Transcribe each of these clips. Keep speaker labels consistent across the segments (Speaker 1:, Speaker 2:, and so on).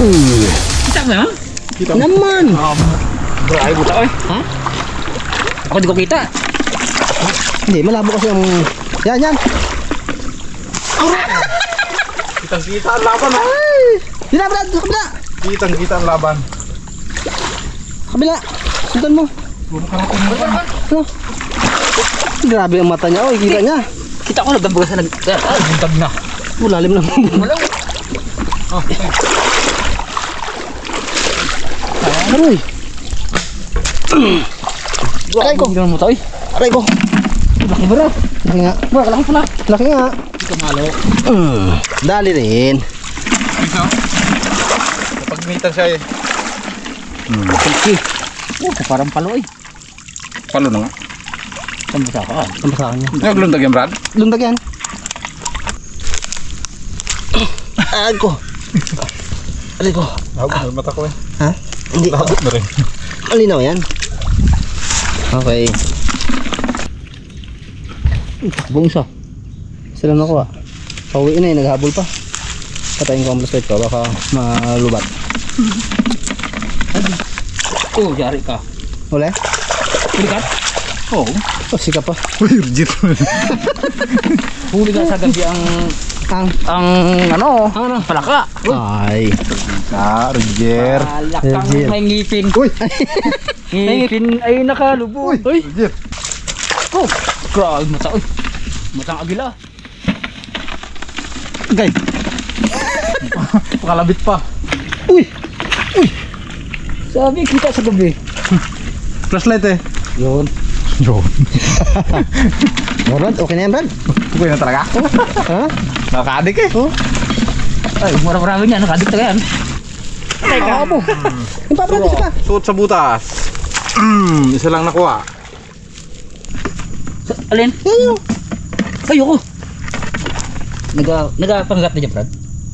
Speaker 1: Kita mo yan?
Speaker 2: Kita naman.
Speaker 1: Ay, buta ko eh. Ha? Ako di ko kita.
Speaker 2: Hindi, malabo kasi ang... Yan.
Speaker 3: Kitang-kita ang laban ha.
Speaker 2: Dila, Brad, sa kabila.
Speaker 3: Kitang-kita ang laban.
Speaker 2: Kabila. Sundan mo. Ano? Grabe ang mata niya. Oh, kita niya.
Speaker 1: Kita ko nagdambaga sa buntag na.
Speaker 2: Lalim na.
Speaker 1: Wala.
Speaker 2: Aroy.
Speaker 1: Aray ko. Hindi naman mo ito eh.
Speaker 2: Aray ko.
Speaker 1: Laki ba rin?
Speaker 2: Laki nga.
Speaker 1: Wala, kalaki pala.
Speaker 2: Laki nga.
Speaker 1: Hindi ka malo.
Speaker 2: Dali rin.
Speaker 3: Kapag-mitang siya eh.
Speaker 1: Silky. Parang palo eh.
Speaker 3: Palo na nga.
Speaker 1: Pambasa ka.
Speaker 2: Ang basahan niya.
Speaker 3: Naglundag yan, Brad?
Speaker 2: Lundag yan. Aray ko. Aray ko.
Speaker 3: Labot na mata ko eh.
Speaker 2: Ha? Hindi.
Speaker 3: Labot na rin.
Speaker 2: Malinaw yan. Okay.
Speaker 1: Takbong isa.
Speaker 2: Sila nakuha. Pauwi na eh. Naghabol pa. Patayin ko ang flashlight ko. Baka malubat.
Speaker 1: Oh, yari ka.
Speaker 2: Uli?
Speaker 1: Huli ka? Oo.
Speaker 2: Oh, sika pa.
Speaker 3: Uy, legit.
Speaker 1: Huli ka sa gabi ang ano? Palaka.
Speaker 2: Ay.
Speaker 3: Roger.
Speaker 1: Palakang
Speaker 2: Legit.
Speaker 1: may ngipin.
Speaker 3: Uy!
Speaker 1: Ngipin ay nakalubog. Uy!
Speaker 3: Legit.
Speaker 1: Oh! Grabe mata. Uy! Matang agila.
Speaker 2: Gay.
Speaker 3: Pakalabit pa.
Speaker 2: Uy!
Speaker 1: Sabi kita sa gabi.
Speaker 3: Flashlight eh.
Speaker 1: Yun.
Speaker 3: Yun.
Speaker 2: Oh, Brad, okay na yan, Brad?
Speaker 3: Okay na talaga.
Speaker 2: Ha?
Speaker 3: Nakakadik eh.
Speaker 2: Oh?
Speaker 1: Ay, marami niya. Nakadik talaga yan.
Speaker 2: Teka. Abo. Yung pa, Brad, isa pa.
Speaker 3: Suot sa butas. Isa lang nakuha.
Speaker 1: Alin?
Speaker 2: Yan.
Speaker 1: Ayoko. Nagapangat na dyan, Brad.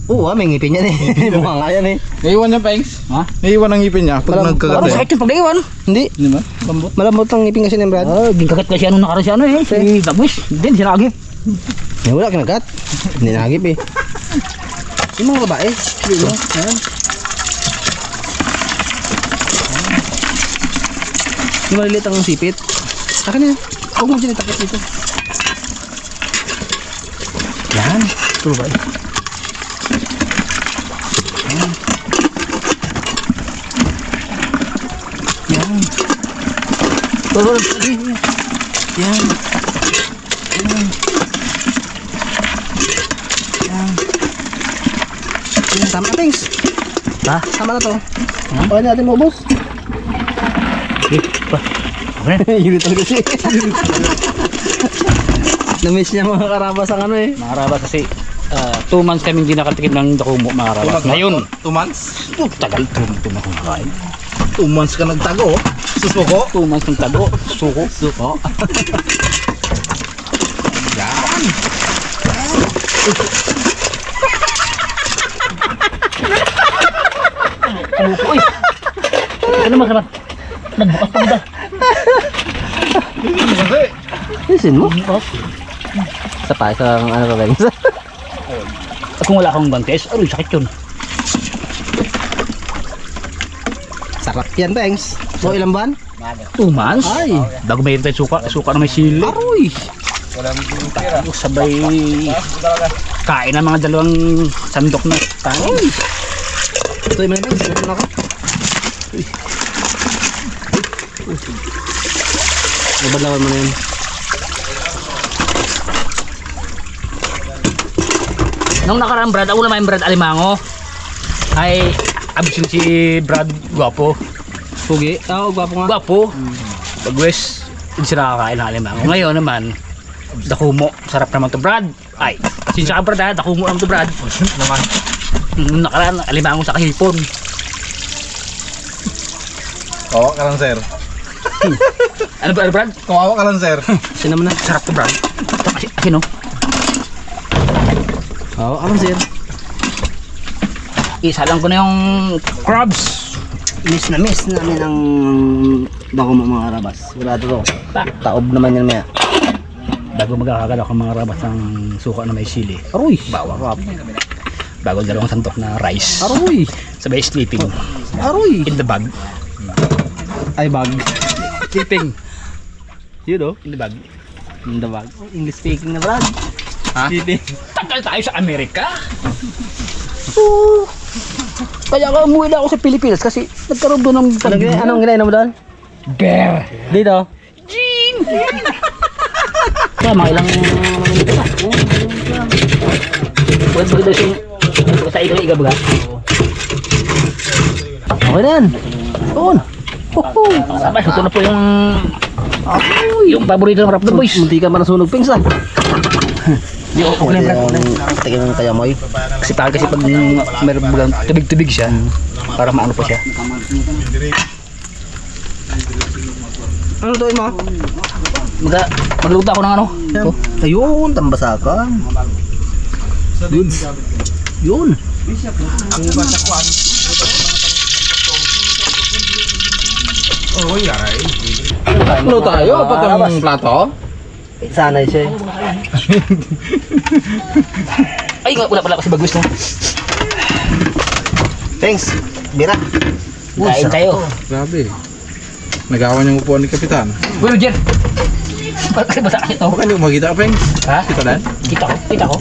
Speaker 2: Oo, may ngipin yan eh. Mukha nga yan eh.
Speaker 3: Naiwan niya, Pengs.
Speaker 1: Ha?
Speaker 3: Naiwan ang ngipin niya pag
Speaker 2: Parang
Speaker 3: nagkagat eh.
Speaker 1: Sakit yung pag-iwan.
Speaker 2: Hindi.
Speaker 3: Hindi ba?
Speaker 1: Lambot.
Speaker 2: Malambot ang ngipin kasi ni Brad.
Speaker 1: Ah, ginkagat kasi anong nakaraan si ano eh. Si Dagwis. Hindi, sinagip.
Speaker 2: Eh, wala kinagat. Hindi nagip eh. Yung mga babae. Hindi mo. Ayan. Yung maliliit ang sipit. Akin na yan. Huwag mo dyan itakit dito. Yan. Ito ba eh. Yan. Tulad. Yan. Yan. Yan. Yan. Tama na, Tings.
Speaker 1: Ha?
Speaker 2: Tama na to. Okay na natin mo, boss. Yun talaga siya. Na-miss niya mga karabas ang ano eh.
Speaker 1: Mga karabas kasi 2 months kami hindi nakatikim ng dakumo mga karabas. Ngayon,
Speaker 3: 2 months?
Speaker 1: tagal tumutuma kong kain.
Speaker 3: 2 months ka nagtago. Susuko.
Speaker 1: 2 months ng tago. Suko.
Speaker 2: Suko.
Speaker 3: Yan.
Speaker 1: Ano po eh. Ano masarap? Nagbukas pa ba?
Speaker 3: Kasi.
Speaker 2: Isin mo? Sa pa, isang ano pa ba yun?
Speaker 1: Kung wala kang gantes, aroy sakit yun.
Speaker 2: Sarap yan, Pengs. So, ilang buwan?
Speaker 1: 2 months?
Speaker 2: Ay.
Speaker 1: Bago may tayo suka na may sili.
Speaker 2: Aroy.
Speaker 1: Tayo sabay kain ng mga 2 sandok na tayo.
Speaker 2: Ito yung mga Pengs. Ito ako. Nabadlawan mo na yun.
Speaker 1: Nung nakaraan Brad, ako naman Brad Alimango ay abisin si Brad Guwapo.
Speaker 2: Pugi. Oo, gwapo nga.
Speaker 1: Guwapo. Pag-west, hindi sila nakakain ng Alimango. Ngayon naman, dakumo. Sarap naman to Brad. Ay, sinsya ka Brad ha, dakumo naman to Brad.
Speaker 3: Naman.
Speaker 1: Nung nakaraan, Alimango sa kahipon.
Speaker 3: Kawawa ka lang, sir.
Speaker 1: Ano ba Brad?
Speaker 3: Kawawa ka lang, sir.
Speaker 2: Sino mo na?
Speaker 1: Sarap to Brad. Kasi no?
Speaker 2: Oo, ano sir?
Speaker 1: Isa lang ko na yung crabs.
Speaker 2: Miss namin ang bako mga karabas. Wala to. Taob naman yan maya.
Speaker 1: Bago magkakagal ako mga rabas ng suka na may sili.
Speaker 2: Aroy.
Speaker 1: Bawa crab. Bago 2 sandok na rice.
Speaker 2: Aroy.
Speaker 1: Sabay sleeping.
Speaker 2: Aroy!
Speaker 1: In the bag.
Speaker 2: Ay, bag.
Speaker 1: Sleeping.
Speaker 2: Yun, oh.
Speaker 1: In the bag.
Speaker 2: In the bag. English speaking na, Brad.
Speaker 1: Ha?
Speaker 2: Sleeping.
Speaker 1: Tagal tayo sa Amerika. Kaya ka umuwi na ako sa Pilipinas kasi nagkaroon doon ng
Speaker 2: Anong ginainom mo doon?
Speaker 1: bear.
Speaker 2: Dito?
Speaker 1: Kaya mga ilang minuto na. Huwag bagay daw siyang sa iga baga.
Speaker 2: Okay na yan. Doon.
Speaker 1: Sabay, ito na po yung paborito ng Rap the Boys.
Speaker 2: Munti ka pa nasunog, Pings, ah.
Speaker 1: Yung okay na yung
Speaker 2: Tingin ng kayamoy.
Speaker 1: kasi pag meron bagang tubig-tubig siya, para maano pa siya.
Speaker 2: Ano to, mo?
Speaker 1: Magluto ako ng ano.
Speaker 2: Ayun, tambasakan. Goods. Yun.
Speaker 3: Oh, yaray.
Speaker 2: Ano tayo?
Speaker 3: Patang plato?
Speaker 2: Sanay siya.
Speaker 1: Ay, wala pala kasi bagwis no.
Speaker 2: Thanks. Bira.
Speaker 1: Kain tayo.
Speaker 3: Grabe. Nagawa niyang upuan ni Kapitan.
Speaker 1: Uy, Roger. Bakit ba sa akin ito?
Speaker 3: Baka hindi ko makita, Pengs.
Speaker 1: Ha?
Speaker 3: Kita na?
Speaker 1: Kita ko.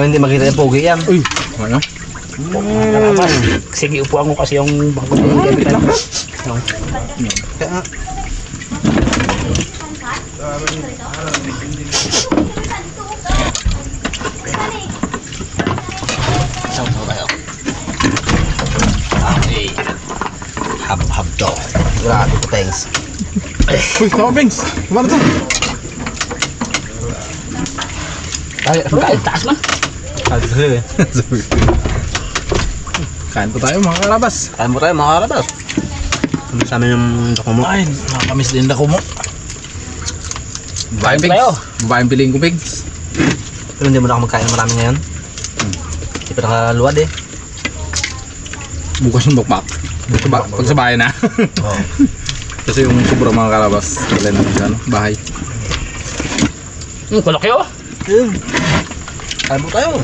Speaker 2: Hindi makita yung pogi yan.
Speaker 3: Uy, ano?
Speaker 1: Sige, upuan ko kasi yung bangko ng kapitan.
Speaker 2: Hab to. Grabe to, thanks.
Speaker 3: Uy, tama, Pengs. Kumana to?
Speaker 1: Kain, taas man.
Speaker 3: Kain po tayo mga karabas.
Speaker 2: Kain mo tayo, mga karabas. Sa amin yung dako mo.
Speaker 3: Ay, nakakamiss din ako mo. Babaeng
Speaker 1: tayo.
Speaker 3: Pengs. Babaeng piling ko, Pengs.
Speaker 2: Pero hindi mo na ako magkain marami ngayon. Hindi pa nakaluwad eh.
Speaker 3: Bukas yung bakbak. Pag sa bahay na.
Speaker 2: Oo.
Speaker 3: Kasi yung sobra mga karabas. Wala na ano, bahay.
Speaker 1: Kulaki oh.
Speaker 2: Kain mo tayo.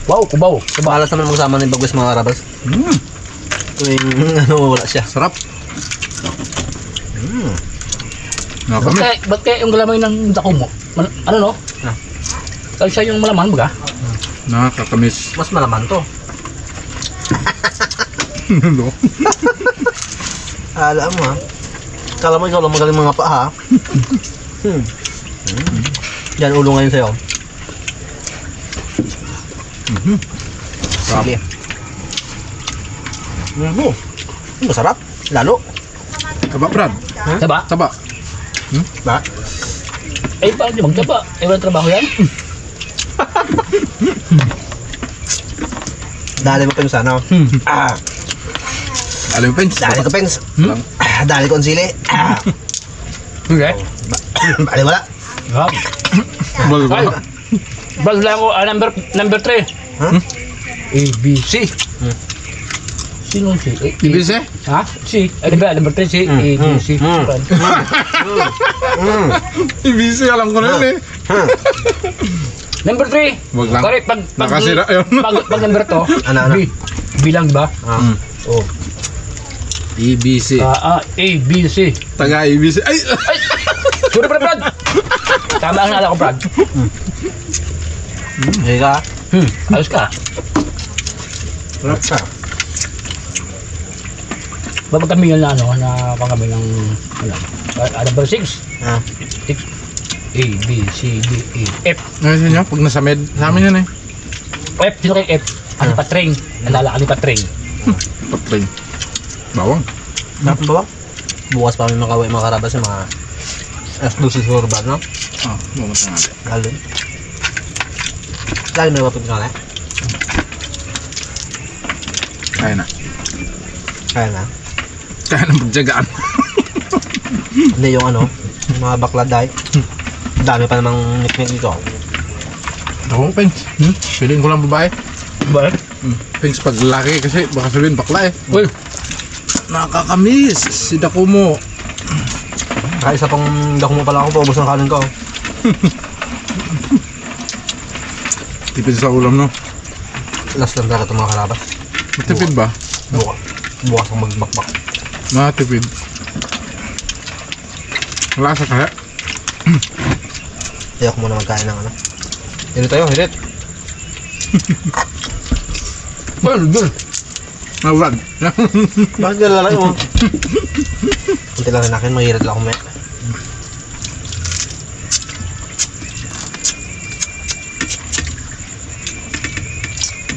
Speaker 1: Wow, kubaw.
Speaker 2: Malas naman magsama ng bagwes, mga karabas. Tuwing wala siya.
Speaker 3: Sarap. Nakakamiss.
Speaker 1: Ba't kaya yung galamay ng dako mo? Ano no?
Speaker 2: Ah.
Speaker 1: Kasi siya yung malaman baga.
Speaker 3: Nakakamiss.
Speaker 2: Mas malaman to.
Speaker 3: No?
Speaker 2: Alam mo, ha? Kala mo ikaw lang magaling mga paa, ha? Yan, ulo ngayon sa'yo.
Speaker 3: Sarap.
Speaker 2: Sige. Masarap. Lalo.
Speaker 3: Taba, Brad.
Speaker 1: Diba?
Speaker 3: Taba.
Speaker 2: Ba?
Speaker 1: Eh, paano di magtaba? Eh, walang trabaho yan?
Speaker 2: Dali mo pa yung sana.
Speaker 3: Alam mo, Pengs.
Speaker 2: Dali ko, Pengs.
Speaker 3: Lang.
Speaker 2: Dali ko ang sili.
Speaker 1: Okay.
Speaker 2: Bali wala.
Speaker 1: Ay, bago lang ako, number 3.
Speaker 2: Ha?
Speaker 1: A, B, C. Sino si?
Speaker 3: Ibig siya?
Speaker 1: Ha? C. Ay, diba? Number 3, C. A, B, C.
Speaker 3: Ibig siya, alam ko na yun eh.
Speaker 1: Number 3.
Speaker 3: Wag lang.
Speaker 1: Correct. Pag
Speaker 3: Nakasira yun.
Speaker 1: pag number to,
Speaker 2: Ano?
Speaker 1: B. B lang, diba?
Speaker 2: Oh.
Speaker 3: EBC.
Speaker 1: A, B, C.
Speaker 3: Taga EBC. Ay!
Speaker 1: Ay! Sorry, Brad. Tama ang naalala ko, Brad.
Speaker 2: Sige ka.
Speaker 1: Ayos ka.
Speaker 2: Sarap ka.
Speaker 1: Babag kami yun na ano, na pang kami ng, number 6.
Speaker 2: Ah.
Speaker 1: 6. A, B, C, D, E, F.
Speaker 3: Ngayon niyo, pag nasa med, sa amin yan eh.
Speaker 1: F, sino kay F? Ano Patreng? Nalala kami Patreng.
Speaker 3: Patring. Bawang.
Speaker 2: Sarap ba? Bukas pa kami makauwi, mga karabas, yung mga S12 siguro ba, no?
Speaker 3: Ah, bumas na natin.
Speaker 2: Lalo. Lagi may wapit nga, eh.
Speaker 3: Kaya na.
Speaker 2: Kaya na.
Speaker 3: Kaya na magjagaan.
Speaker 2: Hindi yung ano, yung mga bakladay. Dami pa namang niknik dito.
Speaker 3: Ako, Pengs. Piliin ko lang babae.
Speaker 1: Bakit?
Speaker 3: Pengs, pag laki kasi baka sabihin bakla eh.
Speaker 1: Uy,
Speaker 3: Nakakamiss. Si Dakumo.
Speaker 2: Kaya isa pang dako mo pala ako, paubos ng kanin ko.
Speaker 3: Tipid sa ulam, no?
Speaker 2: Last lang talaga itong mga karabas.
Speaker 3: Matipid ba?
Speaker 2: Bukas ang magbakbak.
Speaker 3: Matipid. Lasa kaya?
Speaker 2: Ayoko muna magkain ng ano. Dito tayo, hirit. Well, dun.
Speaker 3: Mawag.
Speaker 2: Bakit gano'n lalaki mo? Kunti lang rin akin, maghirit lang ako may.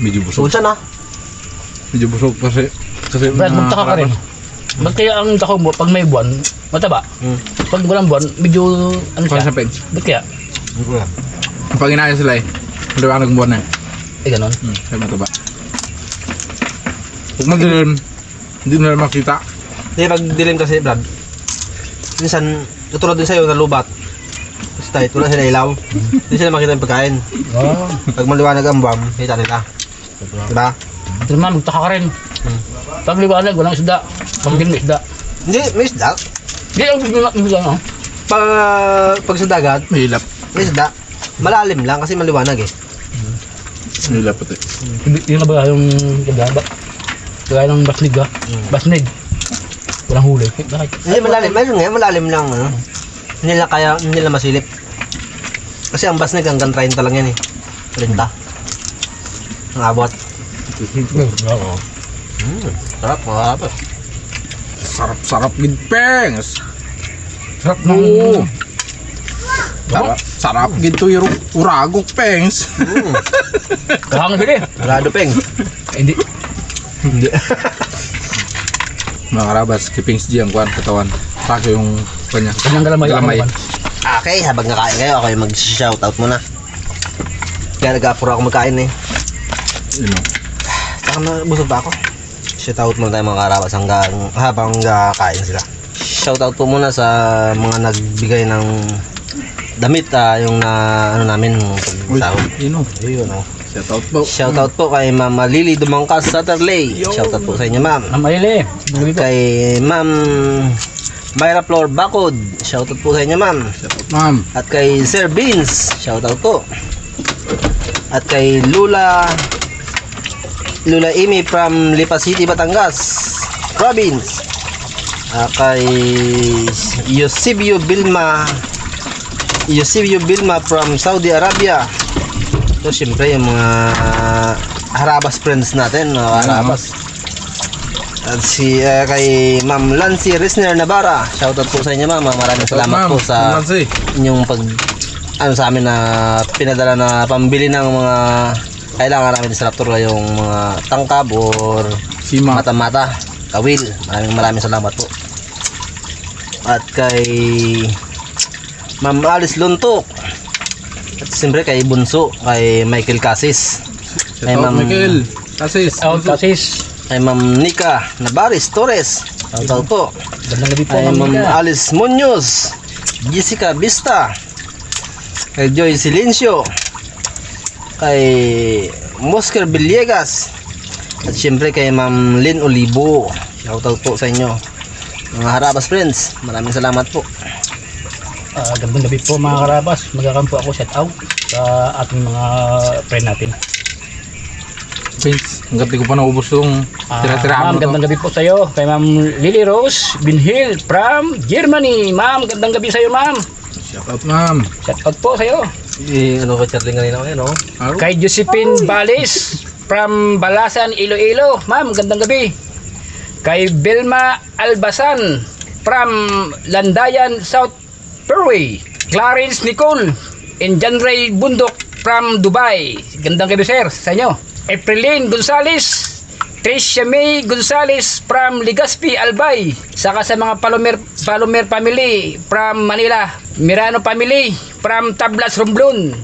Speaker 3: Medyo busog.
Speaker 2: Bulsa na.
Speaker 3: Medyo busog kasi.
Speaker 1: Brad, magtaka ka rin. Ba't kaya ang dako mo, pag may buwan, mataba? Pag walang buwan, medyo, ano
Speaker 3: Kung
Speaker 1: siya?
Speaker 3: sa pens.
Speaker 1: Ba't kaya?
Speaker 2: Hindi ko yan.
Speaker 3: Pag inaayos sila eh. Maliwanag buwan na eh.
Speaker 1: Eh, ganon.
Speaker 3: Kaya mataba. Pag madilim, hindi nila makita.
Speaker 2: Hindi, pag dilim kasi, Brad. Minsan, tutulad din sa'yo na lubat. Kasi tight, wala sila ilaw. Hindi sila makita yung pagkain.
Speaker 1: Oh.
Speaker 2: Pag maliwanag ang buwam, kita nila. Diba?
Speaker 1: Pero ma'am, magtaka ka rin. Pag liwanag, walang isda. Pag dilim, isda.
Speaker 2: Hindi, may isda.
Speaker 1: Hindi, ang isda, no?
Speaker 2: Pag sa dagat,
Speaker 3: Mahilap.
Speaker 2: may isda. Malalim lang kasi maliwanag eh.
Speaker 3: Mahilap pati.
Speaker 1: Yung na ba yung kagaya? Kagaya ng basnig, ha? Basnig. Walang huli. Bakit?
Speaker 2: Hindi malalim, meron nga, malalim lang. Ano? Hindi nila kaya, hindi nila masilip. Kasi ang basnig hanggang 30 lang yan eh. 30. Ang abot.
Speaker 1: Oo.
Speaker 2: Sarap, masarap eh.
Speaker 3: Sarap-sarap gid pengs.
Speaker 1: Sarap
Speaker 3: Oo. Sarap gid to yung uragok pengs.
Speaker 1: Kahang sige.
Speaker 2: Rado peng.
Speaker 1: Hindi.
Speaker 2: Hindi.
Speaker 3: Mga karabas, kipings G ang kuhan katawan. Saka yung kanya.
Speaker 1: Kanyang galamay.
Speaker 2: Okay, habang nakain kayo, ako yung mag-shoutout muna. Kaya nag-apuro ako magkain eh.
Speaker 3: You know.
Speaker 2: Tsaka busog pa ako. Shoutout muna tayo mga karabas habang kain sila. Shoutout po muna sa mga nagbigay ng damit yung na ano namin pagsahod.
Speaker 3: You know.
Speaker 2: Ayun oh.
Speaker 3: Shoutout po.
Speaker 2: Shoutout po kay Ma'am Lily Dumangkas Saturley. Shoutout po sa inyo, ma'am.
Speaker 1: Ang malili.
Speaker 2: Kay Ma'am Myra Flor Bacod. Shoutout po sa inyo, ma'am.
Speaker 3: Shoutout ma'am.
Speaker 2: At kay Sir Beans. Shoutout po. At kay Lula Amy from Lipa City, Batangas Province. Kay Eusebio Bilma from Saudi Arabia. So syempre yung mga Harabas friends natin, mga Harabas. At kay Ma'am Lancy Risner Navarra. Shoutout po sa inyo, ma'am. Maraming salamat po sa inyong sa amin na pinadala na pambili ng mga kailangan namin sa Raptor, yung mga tangkab or
Speaker 3: Sima.
Speaker 2: mata-mata, kawil. Maraming salamat po. At kay Ma'am Alice Luntok. At siyempre kay Bunso, kay Michael Casis. Kay
Speaker 3: Shoutout Michael. Kasis.
Speaker 1: Kasis.
Speaker 2: Kay Ma'am Nika Nabaris Torres. Shoutout po.
Speaker 1: Gandang gabi po,
Speaker 2: Kay Ma'am
Speaker 1: Ma'am.
Speaker 2: Alice Munoz. Jessica Vista. Kay Joy Silencio. Kay Moscar Villegas. At siyempre kay Ma'am Lynn Olivo. Shoutout po sa inyo, mga Harabas friends. Maraming salamat po.
Speaker 1: Gandang gabi po mga karabas. Magakampo ako shout out sa ating mga friend natin.
Speaker 3: Pins. Hanggat di ko pa naubos yung tira-tiraan
Speaker 1: Ma'am,
Speaker 3: mo to.
Speaker 1: gandang gabi po sa iyo. Kay Ma'am Lily Rose Binhill from Germany. Ma'am, gandang gabi sa iyo, ma'am.
Speaker 3: Shoutout ma'am.
Speaker 1: Shout out po sa iyo.
Speaker 2: Ano ko Charlie kanina ngayon, no?
Speaker 1: Kay Josephine Balis from Balasan, Iloilo. Ma'am, gandang gabi. Kay Belma Albasan from Landayan, South Perway. Clarence Nicole and John Ray Bundok from Dubai. Gandang gabi, sir, sa inyo. Aprilene Gonzales, Tricia May Gonzales from Legazpi, Albay. Saka sa mga Palomer family from Manila. Mirano family from Tablas, Romblon.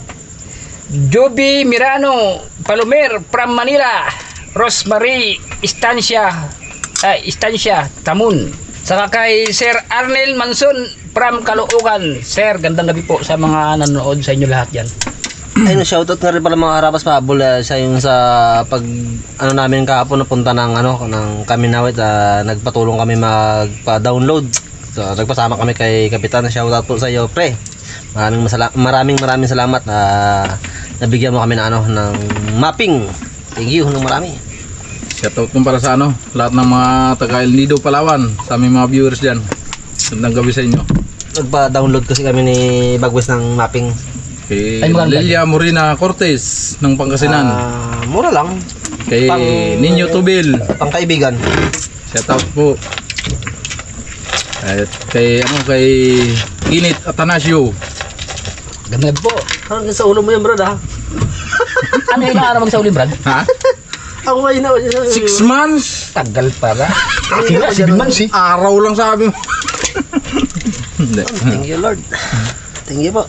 Speaker 1: Joby Mirano Palomer from Manila. Rosemary Estancia, Tamun. Saka kay Sir Arnel Manson from Caloocan. Sir, gandang gabi po sa mga nanonood sa inyo lahat yan.
Speaker 2: Ayun, shoutout nga rin pala mga Harabas Pahabol sa yung sa pag namin kahapon napunta ng Kaminawit, nagpatulong kami magpa-download. So nagpasama kami kay Kapitan. Shoutout po sa iyo, pre. Maraming salamat na nabigyan mo kami ng mapping Thank you ng marami.
Speaker 3: Shoutout kung para sa ano, lahat ng mga taga El Nido, Palawan, sa aming mga viewers dyan. Gandang gabi sa inyo.
Speaker 2: Nagpa-download kasi kami ni Bagwes ng mapping.
Speaker 3: Kay
Speaker 1: Ay, maganda.
Speaker 3: Lilia Morena Cortez ng Pangasinan.
Speaker 2: Mura lang.
Speaker 3: Kay
Speaker 2: pang-
Speaker 3: Ninyo Tubil.
Speaker 2: Pangkaibigan.
Speaker 3: Shoutout po. At kay Ginit Atanasio.
Speaker 1: Ganda po.
Speaker 2: Hanggang sa ulo mo yan, Brad, ha?
Speaker 1: Ano ilang araw magsauli, Brad?
Speaker 3: Ha?
Speaker 2: Ako kayo na.
Speaker 3: 6 months?
Speaker 1: Tagal para. Kira, 7 months eh.
Speaker 3: Araw lang sabi mo. Hindi.
Speaker 2: Thank you, Lord. Thank you po.